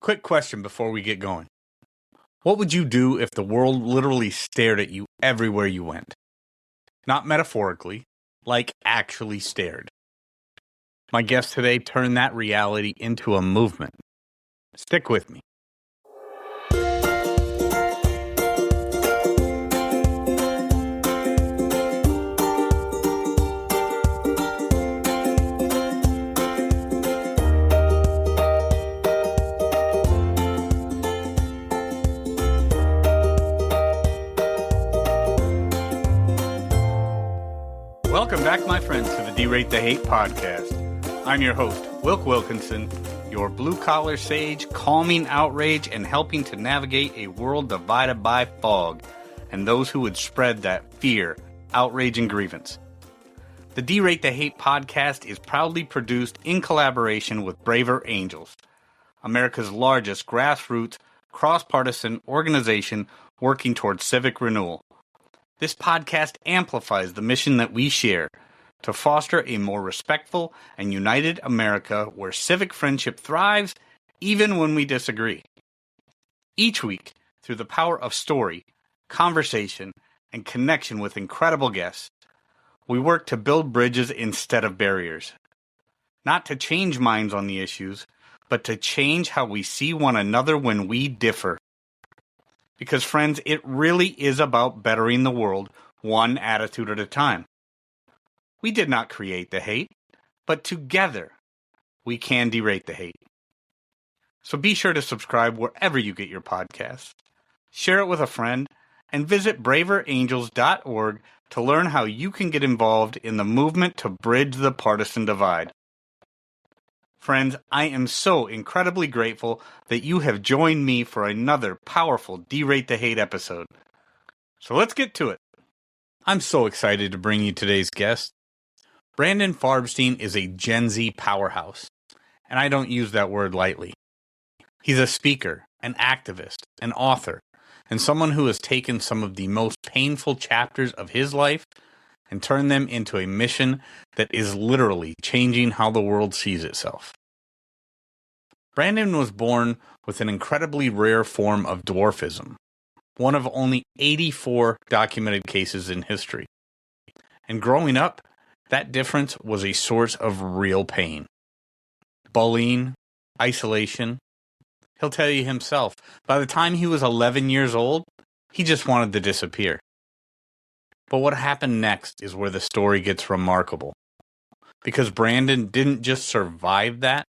Quick question before we get going. What would you do if the world literally stared at you everywhere you went? Not metaphorically, like actually stared. My guest today turned that reality into a movement. Stick with me. Welcome back, my friends, to the Derate the Hate podcast. I'm your host, Wilk Wilkinson, your blue-collar sage, calming outrage and helping to navigate a world divided by fog and those who would spread that fear, outrage, and grievance. The Derate the Hate podcast is proudly produced in collaboration with Braver Angels, America's largest grassroots, cross-partisan organization working towards civic renewal. This podcast amplifies the mission that we share to foster a more respectful and united America where civic friendship thrives even when we disagree. Each week, through the power of story, conversation, and connection with incredible guests, we work to build bridges instead of barriers. Not to change minds on the issues, but to change how we see one another when we differ. Because, friends, it really is about bettering the world one attitude at a time. We did not create the hate, but together we can derate the hate. So be sure to subscribe wherever you get your podcasts, share it with a friend, and visit braverangels.org to learn how you can get involved in the movement to bridge the partisan divide. Friends, I am so incredibly grateful that you have joined me for another powerful Derate the Hate episode. So let's get to it. I'm so excited to bring you today's guest. Brandon Farbstein is a Gen Z powerhouse, and I don't use that word lightly. He's a speaker, an activist, an author, and someone who has taken some of the most painful chapters of his life and turned them into a mission that is literally changing how the world sees itself. Brandon was born with an incredibly rare form of dwarfism, one of only 84 documented cases in history. And growing up, that difference was a source of real pain. Bullying, isolation. He'll tell you himself, by the time he was 11 years old, he just wanted to disappear. But what happened next is where the story gets remarkable. Because Brandon didn't just survive that,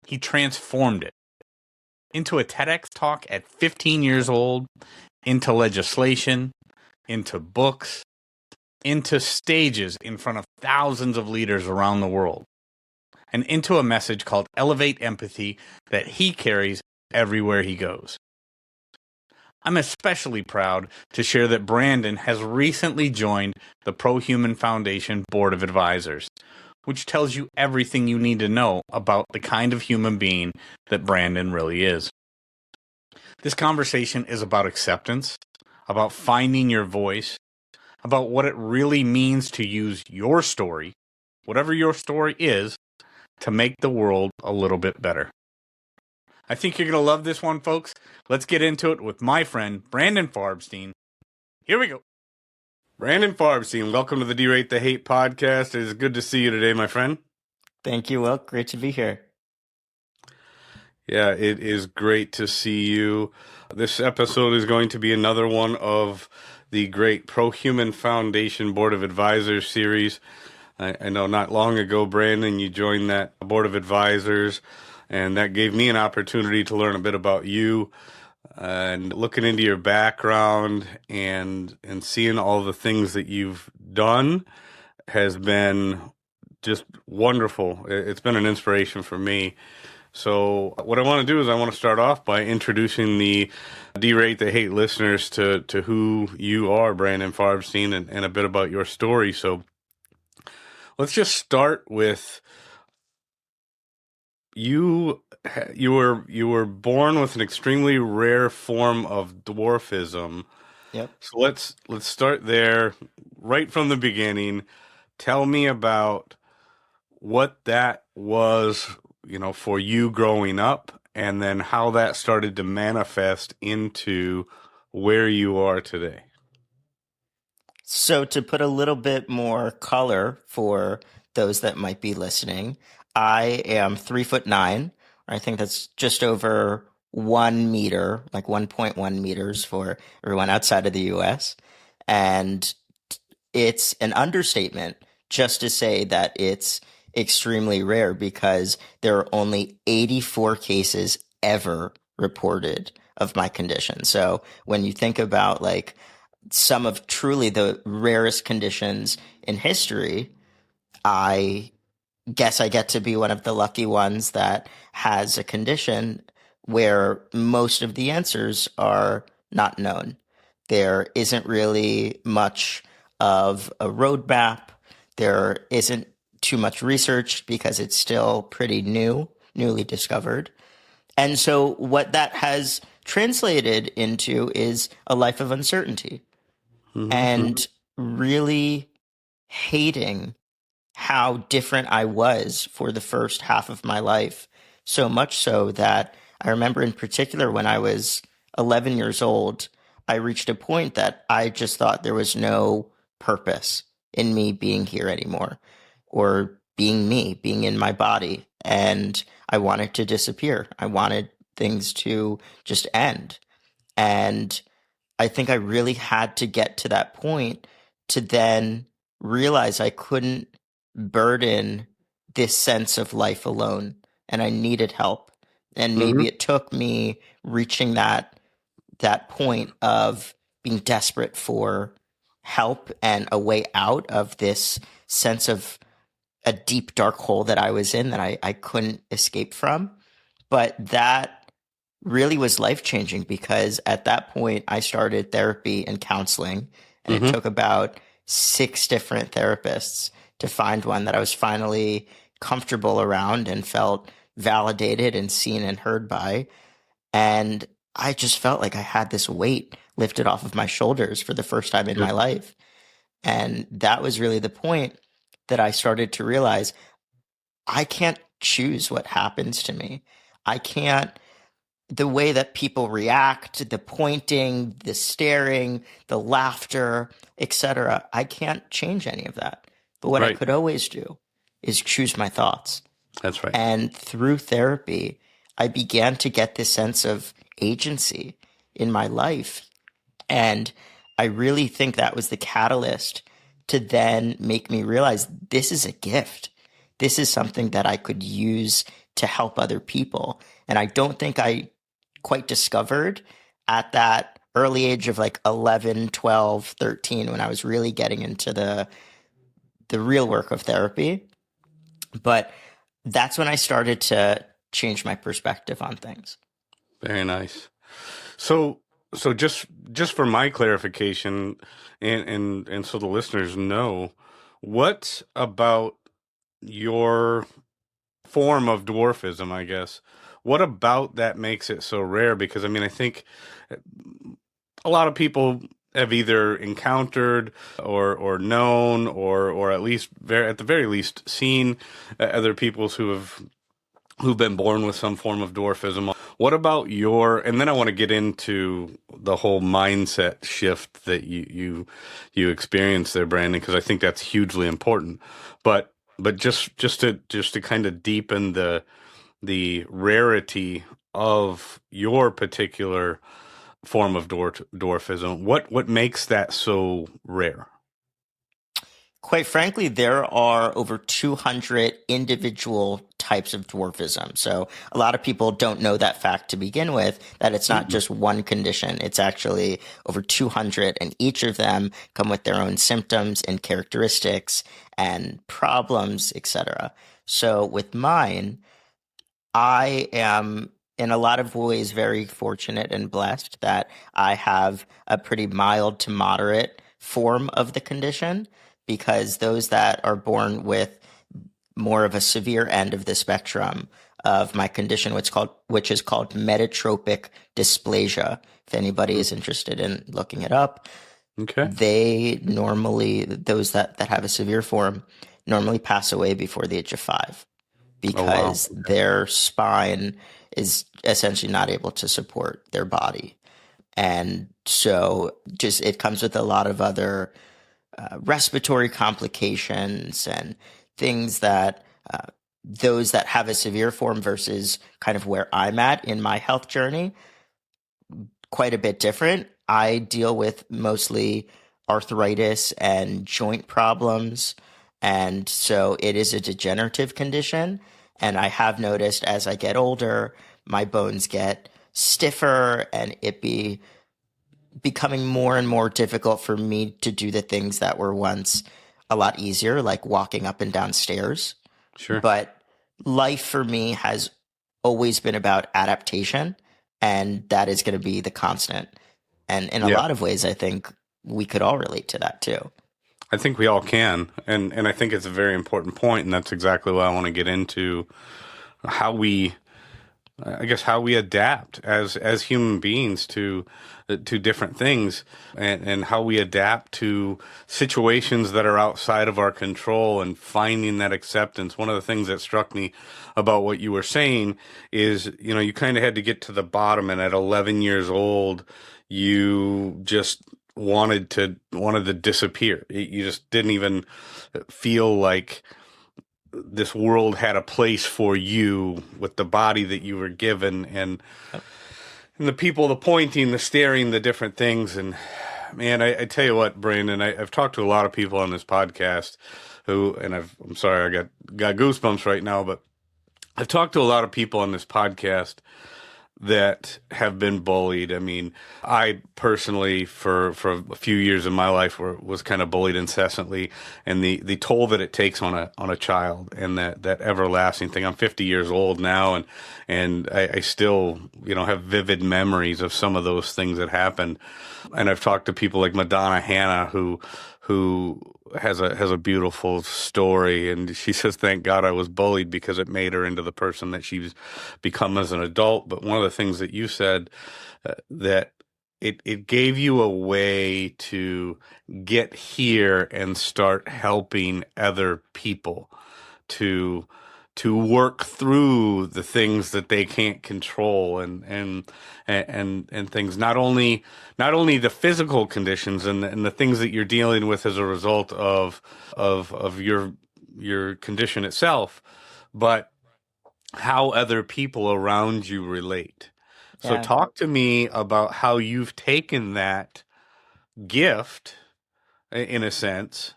he transformed it. Into a TEDx talk at 15 years old, into legislation, into books, into stages in front of thousands of leaders around the world, and into a message called Elevate Empathy that he carries everywhere he goes. I'm especially proud to share that Brandon has recently joined the ProHuman Foundation Board of Advisors, which tells you everything you need to know about the kind of human being that Brandon really is. This conversation is about acceptance, about finding your voice, about what it really means to use your story, whatever your story is, to make the world a little bit better. I think you're going to love this one, folks. Let's get into it with my friend, Brandon Farbstein. Here we go. Brandon Farbstein, welcome to the Derate the Hate podcast. It is good to see you today, my friend. Thank you, Will. Great to be here. Yeah, it is great to see you. This episode is going to be another one of the great ProHuman Foundation Board of Advisors series. I know not long ago, Brandon, you joined that Board of Advisors, and that gave me an opportunity to learn a bit about you. And looking into your background and seeing all the things that you've done has been just wonderful. It's been an inspiration for me. So what I want to do is I want to start off by introducing the Derate the Hate listeners to who you are, Brandon Farbstein, and a bit about your story. So let's just start with you were born with an extremely rare form of dwarfism. Yep. So let's start there, right from the beginning. Tell me about what that was, for you growing up, and then how that started to manifest into where you are today. So to put a little bit more color for those that might be listening, I am 3'9". I think that's just over 1 meter, like 1.1 meters for everyone outside of the US. And it's an understatement just to say that it's extremely rare because there are only 84 cases ever reported of my condition. So when you think about like some of truly the rarest conditions in history, I guess I get to be one of the lucky ones that has a condition where most of the answers are not known. There isn't really much of a roadmap. There isn't too much research because it's still pretty newly discovered. And so what that has translated into is a life of uncertainty and really hating how different I was for the first half of my life. So much so that I remember in particular when I was 11 years old, I reached a point that I just thought there was no purpose in me being here anymore or being me, being in my body. And I wanted to disappear. I wanted things to just end. And I think I really had to get to that point to then realize I couldn't burden this sense of life alone and I needed help. And maybe it took me reaching that point of being desperate for help and a way out of this sense of a deep dark hole that I was in that I couldn't escape from. But that really was life-changing because at that point I started therapy and counseling, and it took about 6 different therapists to find one that I was finally comfortable around and felt validated and seen and heard by. And I just felt like I had this weight lifted off of my shoulders for the first time in my life. And that was really the point that I started to realize I can't choose what happens to me. I can't, the way that people react, the pointing, the staring, the laughter, etc. I can't change any of that. But what I could always do is choose my thoughts. That's right. And through therapy, I began to get this sense of agency in my life. And I really think that was the catalyst to then make me realize this is a gift. This is something that I could use to help other people. And I don't think I quite discovered at that early age of like 11, 12, 13, when I was really getting into the real work of therapy. But that's when I started to change my perspective on things. Very nice. So just for my clarification, and so the listeners know, what about your form of dwarfism, I guess, what about that makes it so rare? Because I mean, I think a lot of people have either encountered or known or at least at the very least seen other people who've been born with some form of dwarfism. What about and then I want to get into the whole mindset shift that you experienced there, Brandon, because I think that's hugely important. But just to kind of deepen the rarity of your particular form of dwarfism, what makes that so rare? Quite frankly, there are over 200 individual types of dwarfism. So a lot of people don't know that fact to begin with, that it's not just one condition. It's actually over 200, and each of them come with their own symptoms and characteristics and problems, etc. So with mine, I am in a lot of ways very fortunate and blessed that I have a pretty mild to moderate form of the condition, because those that are born with more of a severe end of the spectrum of my condition, which is called metatropic dysplasia. If anybody is interested in looking it up, they normally, those that have a severe form, normally pass away before the age of 5, because their spine is essentially not able to support their body. And so just it comes with a lot of other respiratory complications and things that those that have a severe form versus kind of where I'm at in my health journey, quite a bit different. I deal with mostly arthritis and joint problems. And so it is a degenerative condition. And I have noticed as I get older, my bones get stiffer and becoming more and more difficult for me to do the things that were once a lot easier, like walking up and down stairs. Sure. But life for me has always been about adaptation, and that is going to be the constant. And in a lot of ways, I think we could all relate to that too. I think we all can. And I think it's a very important point, and that's exactly what I want to get into, how we adapt as human beings to different things, and how we adapt to situations that are outside of our control and finding that acceptance. One of the things that struck me about what you were saying is, you kind of had to get to the bottom, and at 11 years old, you just wanted to disappear. You just didn't even feel like this world had a place for you with the body that you were given, and the people, the pointing, the staring, the different things. And man, I tell you what, Brandon, I've talked to a lot of people on this podcast I'm sorry, I got goosebumps right now, but I've talked to a lot of people on this podcast that have been bullied. I mean, I personally, for a few years in my life, was kind of bullied incessantly, and the toll that it takes on a child, and that everlasting thing. I'm 50 years old now, and I still, have vivid memories of some of those things that happened. And I've talked to people like Madonna Hannah, who has a beautiful story, and she says, "Thank God I was bullied because it made her into the person that she's become as an adult." But one of the things that you said, that it gave you a way to get here and start helping other people to work through the things that they can't control, and things, not only the physical conditions and the things that you're dealing with as a result of your condition itself, but how other people around you relate. So talk to me about how you've taken that gift, in a sense,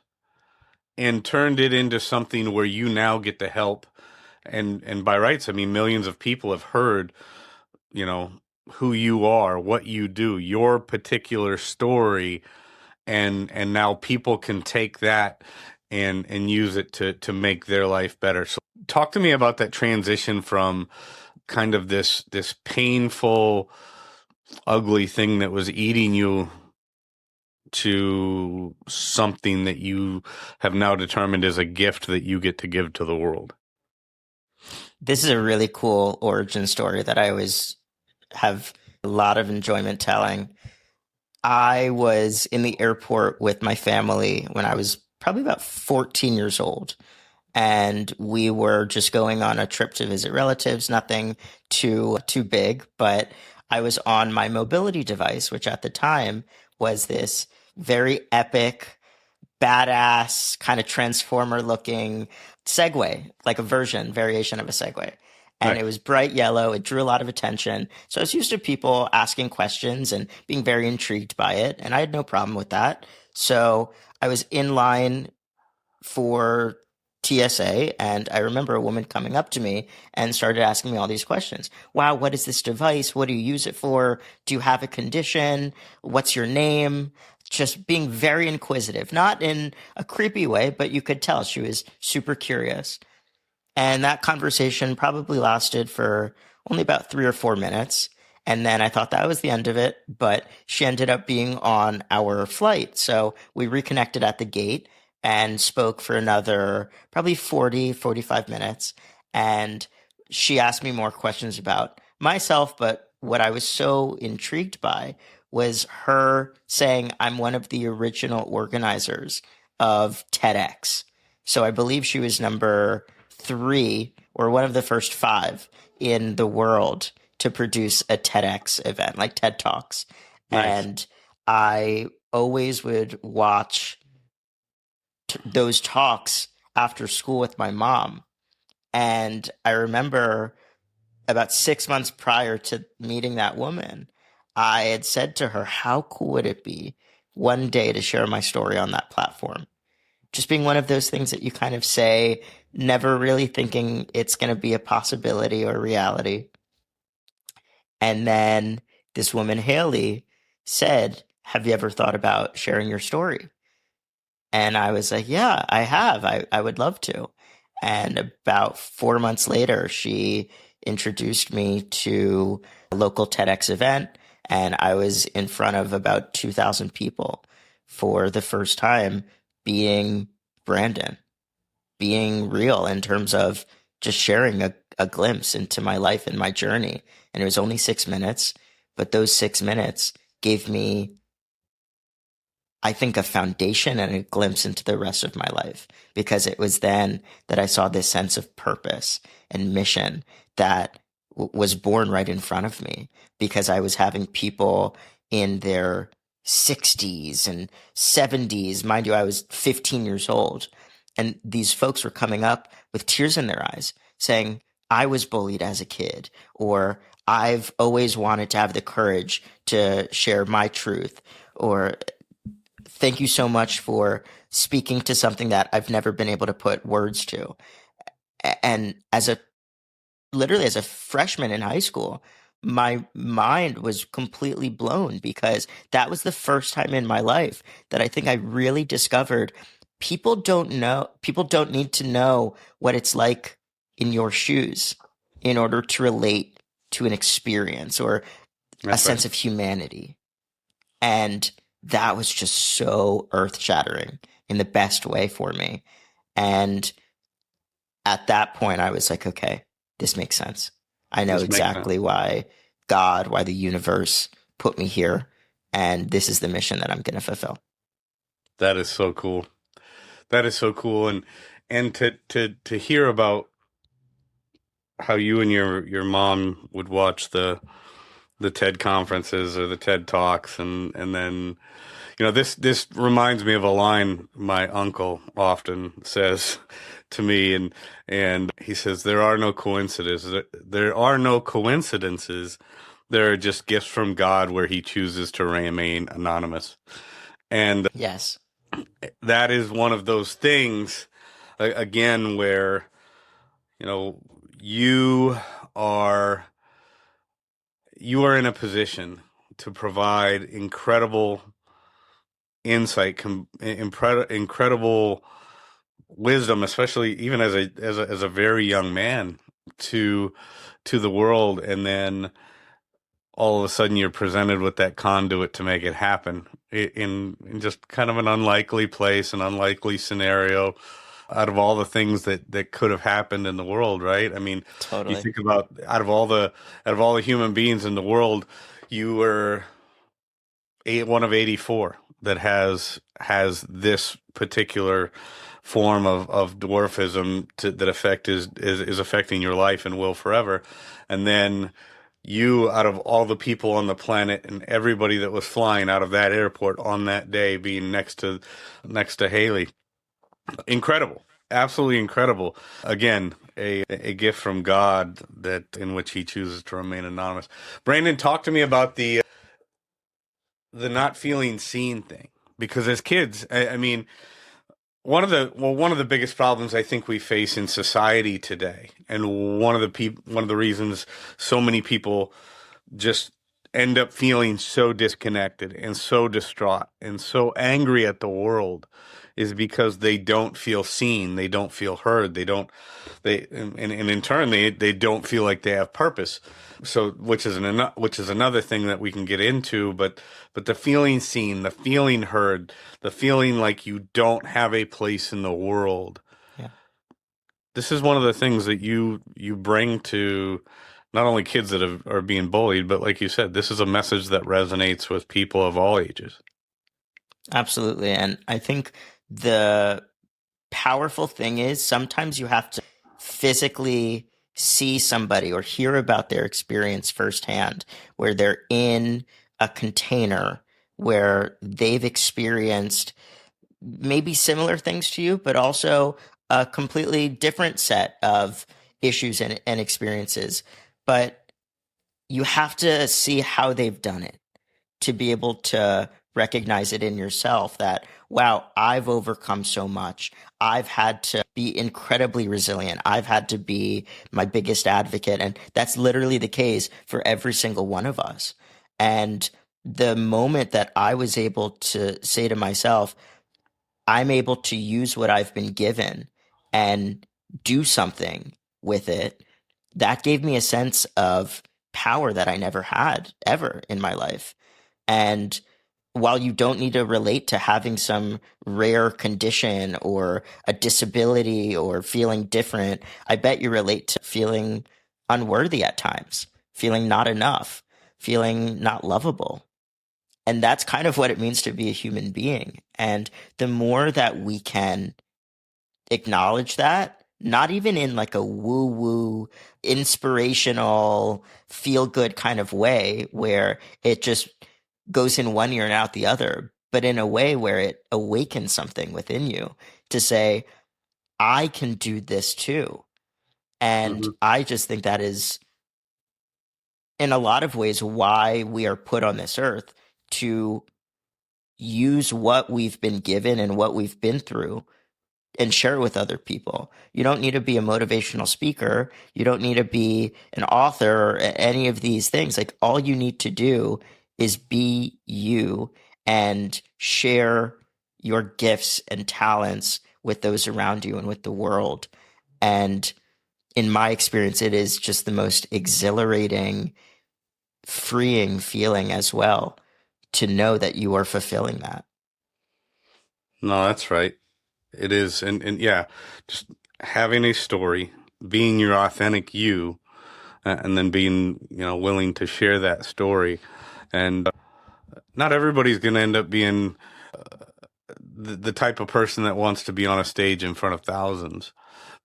and turned it into something where you now get to help. And by rights, I mean, millions of people have heard, who you are, what you do, your particular story, and now people can take that and use it to make their life better. So talk to me about that transition from kind of this painful, ugly thing that was eating you to something that you have now determined is a gift that you get to give to the world. This is a really cool origin story that I always have a lot of enjoyment telling. I was in the airport with my family when I was probably about 14 years old, and we were just going on a trip to visit relatives, nothing too big, but I was on my mobility device, which at the time was this very epic, badass, kind of transformer looking Segway, like a variation of a Segway. And Right. It was bright yellow. It drew a lot of attention. So I was used to people asking questions and being very intrigued by it. And I had no problem with that. So I was in line for TSA, and I remember a woman coming up to me and started asking me all these questions. Wow, what is this device? What do you use it for? Do you have a condition? What's your name? Just being very inquisitive, not in a creepy way, but you could tell she was super curious. And that conversation probably lasted for only about 3 or 4 minutes. And then I thought that was the end of it, but she ended up being on our flight. So we reconnected at the gate and spoke for another probably 45 minutes. And she asked me more questions about myself, but what I was so intrigued by was her saying, I'm one of the original organizers of TEDx. So I believe she was number 3 or one of the first 5 in the world to produce a TEDx event, like TED Talks. Nice. And I always would watch those talks after school with my mom. And I remember about 6 months prior to meeting that woman, I had said to her, how cool would it be one day to share my story on that platform? Just being one of those things that you kind of say, never really thinking it's going to be a possibility or reality. And then this woman, Haley, said, have you ever thought about sharing your story? And I was like, yeah, I have. I would love to. And about 4 months later, she introduced me to a local TEDx event. And I was in front of about 2,000 people for the first time, being Brandon, being real in terms of just sharing a glimpse into my life and my journey. And it was only 6 minutes, but those 6 minutes gave me, I think, a foundation and a glimpse into the rest of my life, because it was then that I saw this sense of purpose and mission that was born right in front of me, because I was having people in their 60s and 70s. Mind you, I was 15 years old. And these folks were coming up with tears in their eyes saying, I was bullied as a kid, or I've always wanted to have the courage to share my truth, or thank you so much for speaking to something that I've never been able to put words to. And literally as a freshman in high school, my mind was completely blown, because that was the first time in my life that I think I really discovered people don't need to know what it's like in your shoes in order to relate to an experience or a sense of humanity. And that was just so earth-shattering in the best way for me. And at that point, I was like, okay, this makes sense. I know exactly why God, why the universe put me here. And this is the mission that I'm going to fulfill. That is so cool. That is so cool. And to hear about how you and your mom would watch the TED conferences or the TED Talks, and then, this reminds me of a line my uncle often says to me, and he says, there are no coincidences. There are no coincidences. There are just gifts from God where he chooses to remain anonymous. And yes, that is one of those things, again, where, you are in a position to provide incredible insight, incredible wisdom, especially even as a very young man, to the world, and then all of a sudden you're presented with that conduit to make it happen in just kind of an unlikely place, an unlikely scenario, out of all the things that could have happened in the world, right? I mean, totally. You think about out of all the human beings in the world, you were one of 84 that has this particular form of dwarfism that is affecting your life and will forever. And then you, out of all the people on the planet and everybody that was flying out of that airport on that day, being next to Haley, incredible, absolutely incredible. Again, a gift from God that in which he chooses to remain anonymous. Brandon, talk to me about the not feeling seen thing, because as kids, I mean, one of the biggest problems I think we face in society today, and one of the reasons so many people just end up feeling so disconnected and so distraught and so angry at the world, is because they don't feel seen, they don't feel heard, and in turn they don't feel like they have purpose. So which is another thing that we can get into, but the feeling seen, the feeling heard, the feeling like you don't have a place in the world. Yeah. This is one of the things that you bring to not only kids that are being bullied, but like you said, this is a message that resonates with people of all ages. Absolutely. And I think the powerful thing is sometimes you have to physically see somebody or hear about their experience firsthand, where they're in a container where they've experienced maybe similar things to you, but also a completely different set of issues and experiences. But you have to see how they've done it to be able to recognize it in yourself that, wow, I've overcome so much. I've had to be incredibly resilient. I've had to be my biggest advocate. And that's literally the case for every single one of us. And the moment that I was able to say to myself, I'm able to use what I've been given and do something with it, that gave me a sense of power that I never had ever in my life. And while you don't need to relate to having some rare condition or a disability or feeling different, I bet you relate to feeling unworthy at times, feeling not enough, feeling not lovable. And that's kind of what it means to be a human being. And the more that we can acknowledge that, not even in like a woo woo, inspirational, feel good kind of way where it just goes in one ear and out the other, but in a way where it awakens something within you to say, I can do this too. And I just think that is, in a lot of ways, why we are put on this earth, to use what we've been given and what we've been through and share it with other people. You don't need to be a motivational speaker. You don't need to be an author or any of these things. Like, all you need to do is be you and share your gifts and talents with those around you and with the world. And in my experience, it is just the most exhilarating, freeing feeling as well, to know that you are fulfilling that. No, that's right. It is. And yeah, just having a story, being your authentic you, and then being, willing to share that story. And not everybody's going to end up being the type of person that wants to be on a stage in front of thousands.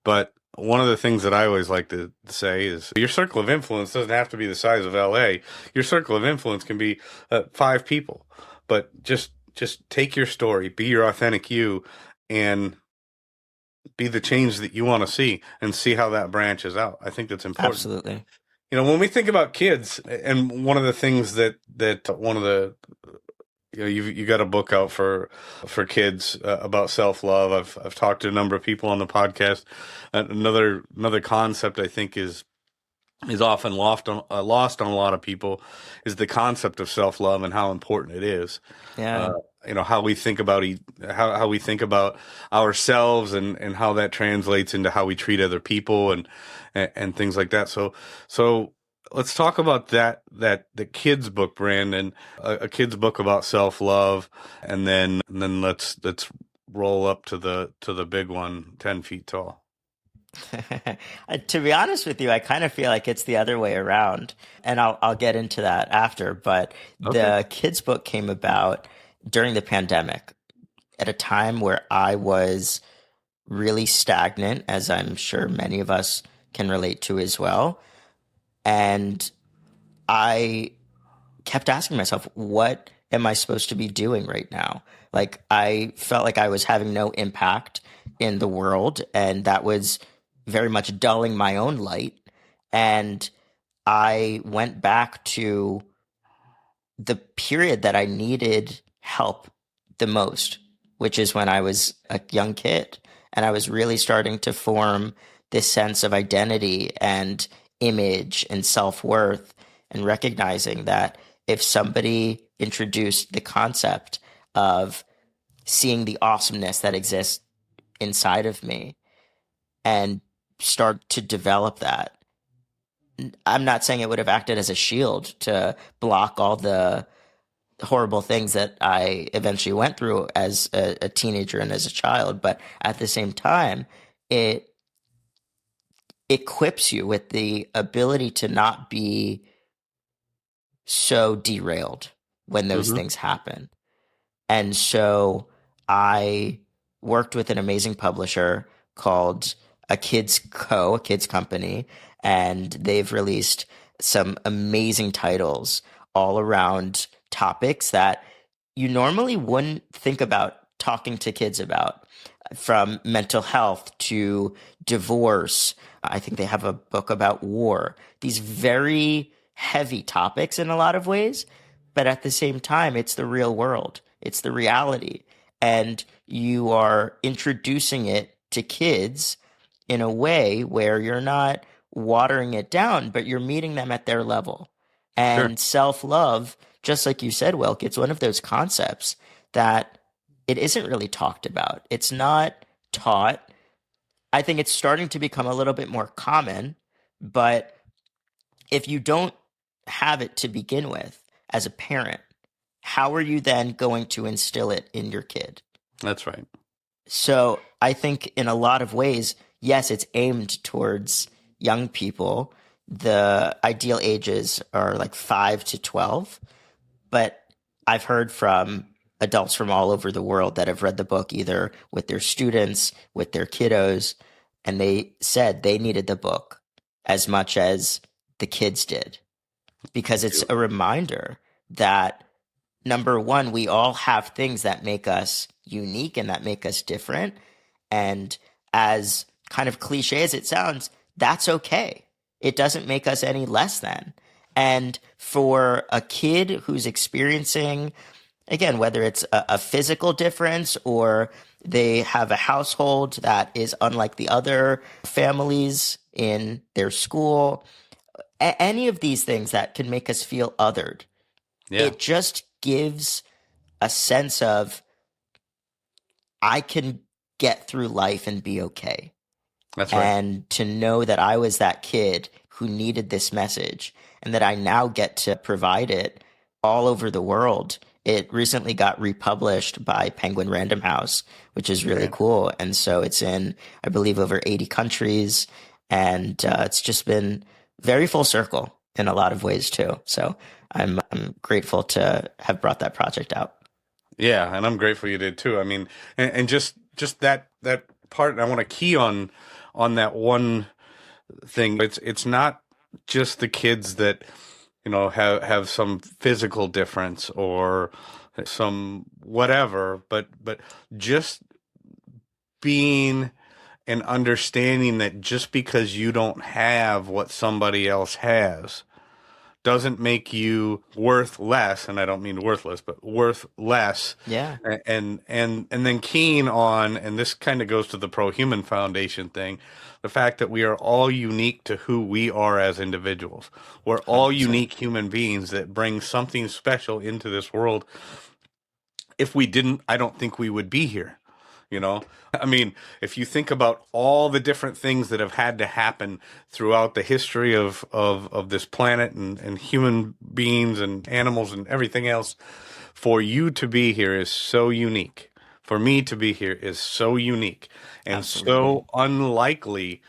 But one of the things that I always like to say is your circle of influence doesn't have to be the size of LA. Your circle of influence can be 5 people. But just take your story, be your authentic you, and be the change that you want to see, and see how that branches out. I think that's important. Absolutely. When we think about kids, and one of the things that one of the, you got a book out for kids about self-love. I've talked to a number of people on the podcast. Another concept I think is often lost on a lot of people is the concept of self-love and how important it is. Yeah. How we think about how we think about ourselves, and how that translates into how we treat other people and things like that. So let's talk about the kids book, Brandon, a kid's book about self-love, and then let's roll up to the big one, 10 feet tall. To be honest with you, I kind of feel like it's the other way around, and I'll get into that after. But the kids book came about during the pandemic, at a time where I was really stagnant, as I'm sure many of us can relate to as well. And I kept asking myself, what am I supposed to be doing right now? Like, I felt like I was having no impact in the world, and that was very much dulling my own light. And I went back to the period that I needed help the most, which is when I was a young kid, and I was really starting to form this sense of identity and image and self-worth, and recognizing that if somebody introduced the concept of seeing the awesomeness that exists inside of me and start to develop that, I'm not saying it would have acted as a shield to block all the horrible things that I eventually went through as a teenager and as a child, but at the same time, it equips you with the ability to not be so derailed when those things happen. And so I worked with an amazing publisher called a kids company, and they've released some amazing titles all around topics that you normally wouldn't think about talking to kids about, from mental health to divorce. I think they have a book about war. These very heavy topics in a lot of ways, but at the same time, it's the real world. It's the reality. And you are introducing it to kids in a way where you're not watering it down, but you're meeting them at their level. Sure. And self-love, just like you said, Wilk, it's one of those concepts that it isn't really talked about. It's not taught. I think it's starting to become a little bit more common, but if you don't have it to begin with as a parent, how are you then going to instill it in your kid? That's right. So I think in a lot of ways, yes, it's aimed towards young people. The ideal ages are like 5 to 12, but I've heard from adults from all over the world that have read the book either with their students, with their kiddos, and they said they needed the book as much as the kids did, because it's a reminder that, number one, we all have things that make us unique and that make us different. And as kind of cliche as it sounds, that's okay. It doesn't make us any less than. And for a kid who's experiencing, again, whether it's a physical difference or they have a household that is unlike the other families in their school, any of these things that can make us feel othered, it just gives a sense of, I can get through life and be okay. That's right. And to know that I was that kid who needed this message and that I now get to provide it all over the world. It recently got republished by Penguin Random House, which is really cool. And so it's in, I believe, over 80 countries. And it's just been very full circle in a lot of ways too. So I'm grateful to have brought that project out. Yeah, and I'm grateful you did too. I mean, and just that part, I want to key on that one thing. It's not just the kids that, you know, have some physical difference or some whatever, but just being and understanding that just because you don't have what somebody else has doesn't make you worth less, and I don't mean worthless, but worth less. Yeah. And then keen on, and this kind of goes to the ProHuman Foundation thing, the fact that we are all unique to who we are as individuals. We're all 100%. unique human beings that bring something special into this world. If we didn't, I don't think we would be here. You know, I mean, if you think about all the different things that have had to happen throughout the history of this planet and human beings and animals and everything else, for you to be here is so unique. For me to be here is so unique and Absolutely. so unlikely.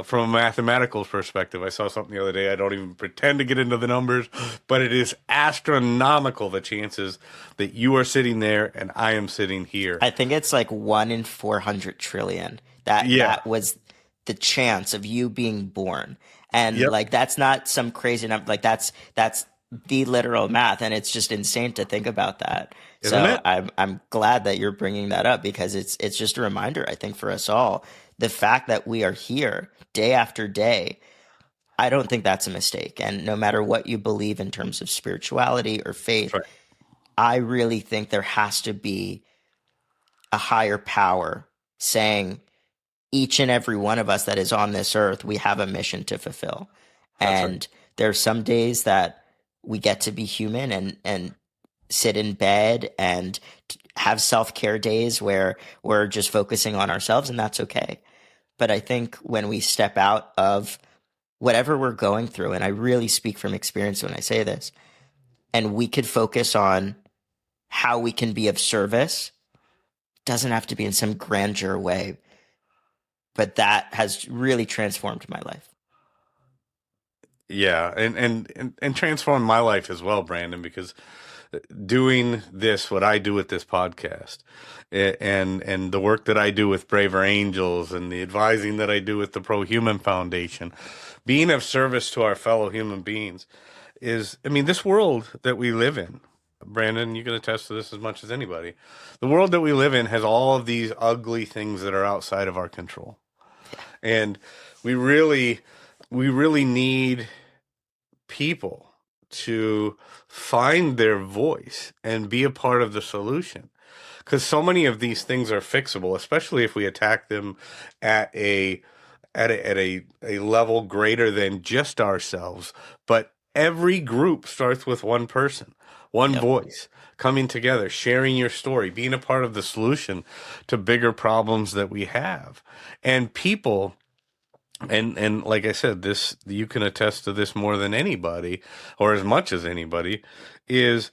From a mathematical perspective, I saw something the other day. I don't even pretend to get into the numbers, but it is astronomical, the chances that you are sitting there and I am sitting here. I think it's like 1 in 400 trillion. That was the chance of you being born. And like, that's not some crazy number. Like that's the literal math. And it's just insane to think about that. Isn't it? I'm glad that you're bringing that up, because it's just a reminder, I think, for us all, the fact that we are here day after day. I don't think that's a mistake. And no matter what you believe in terms of spirituality or faith, Right. I really think there has to be a higher power saying, each and every one of us that is on this earth, we have a mission to fulfill. That's And there are some days that we get to be human and sit in bed and have self-care days where we're just focusing on ourselves, and that's okay. But I think when we step out of whatever we're going through, and I really speak from experience when I say this, and we could focus on how we can be of service, doesn't have to be in some grandeur way, but that has really transformed my life. Yeah, and transformed my life as well, Brandon, because doing this, what I do with this podcast, and the work that I do with Braver Angels, and the advising that I do with the ProHuman Foundation, being of service to our fellow human beings is, I mean, this world that we live in, Brandon, you can attest to this as much as anybody. The world that we live in has all of these ugly things that are outside of our control. And we really need people to find their voice and be a part of the solution. Because so many of these things are fixable, especially if we attack them at a level greater than just ourselves. But every group starts with one person, one voice, coming together, sharing your story, being a part of the solution to bigger problems that we have. And people, and like I said, this, you can attest to this more than anybody, or as much as anybody, is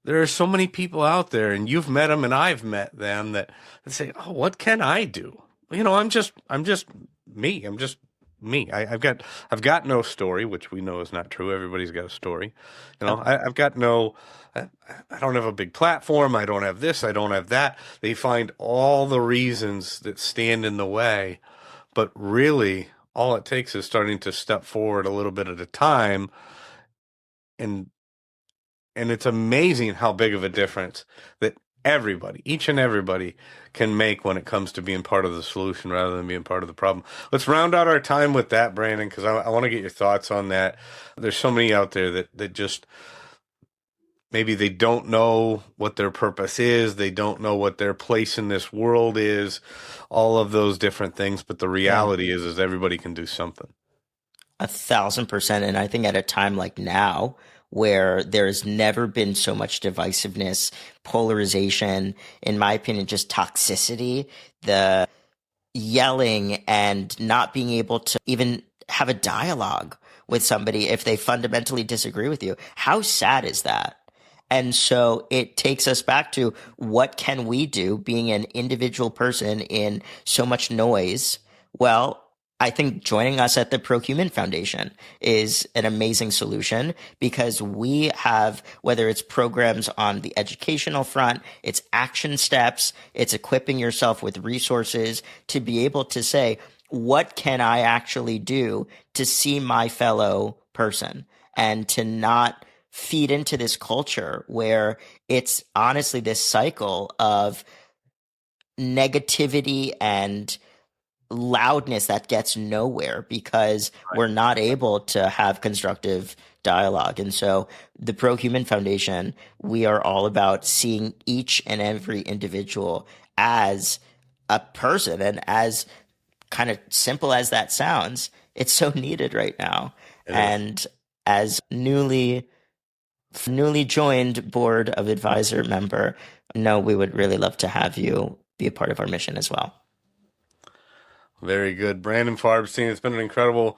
there are so many people out there, and you've met them and I've met them, that say, oh, what can I do? You know, I'm just me. I'm just me. I've got no story, which we know is not true. Everybody's got a story. You know, I've got no, I don't have a big platform. I don't have this. I don't have that. They find all the reasons that stand in the way, but really all it takes is starting to step forward a little bit at a time. And it's amazing how big of a difference that everybody, each and everybody, can make when it comes to being part of the solution rather than being part of the problem. Let's round out our time with that, Brandon, because I want to get your thoughts on that. There's so many out there that just, maybe they don't know what their purpose is. They don't know what their place in this world is, all of those different things. But the reality is everybody can do something. 1,000%. And I think at a time like now, where there's never been so much divisiveness, polarization, in my opinion, just toxicity, the yelling and not being able to even have a dialogue with somebody if they fundamentally disagree with you. How sad is that? And so it takes us back to, what can we do being an individual person in so much noise? Well, I think joining us at the ProHuman Foundation is an amazing solution, because we have, whether it's programs on the educational front, it's action steps, it's equipping yourself with resources to be able to say, what can I actually do to see my fellow person, and to not feed into this culture where it's honestly this cycle of negativity and loudness that gets nowhere, because we're not able to have constructive dialogue. And so the ProHuman Foundation, we are all about seeing each and every individual as a person. And as kind of simple as that sounds, it's so needed right now. And as newly joined board of advisor member, no, we would really love to have you be a part of our mission as well. Very good. Brandon Farbstein, it's been an incredible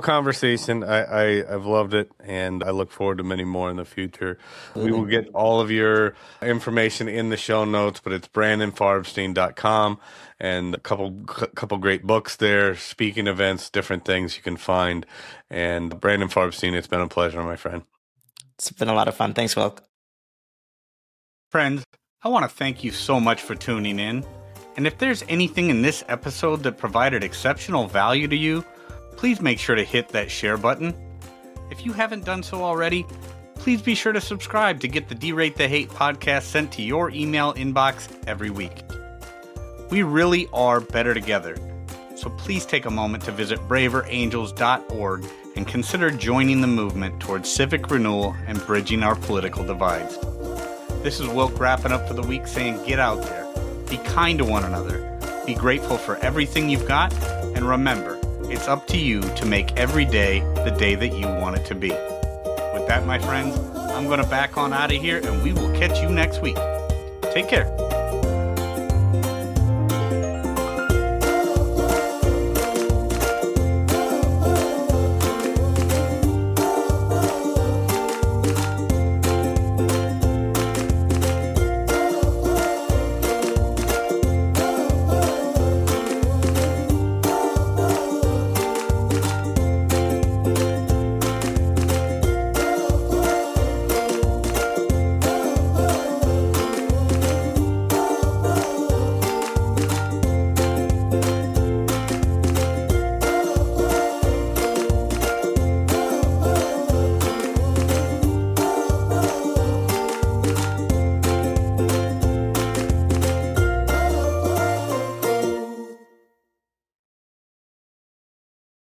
conversation. I've loved it, and I look forward to many more in the future. We will get all of your information in the show notes, but it's brandonfarbstein.com, and a couple great books there, speaking events, different things you can find. And Brandon Farbstein, it's been a pleasure, my friend. It's been a lot of fun. Thanks, Wilk. Friends, I want to thank you so much for tuning in. And if there's anything in this episode that provided exceptional value to you, please make sure to hit that share button. If you haven't done so already, please be sure to subscribe to get the Derate the Hate podcast sent to your email inbox every week. We really are better together, so please take a moment to visit braverangels.org and consider joining the movement towards civic renewal and bridging our political divides. This is Wilk wrapping up for the week, saying get out there. Be kind to one another. Be grateful for everything you've got. And remember, it's up to you to make every day the day that you want it to be. With that, my friends, I'm going to back on out of here, and we will catch you next week. Take care.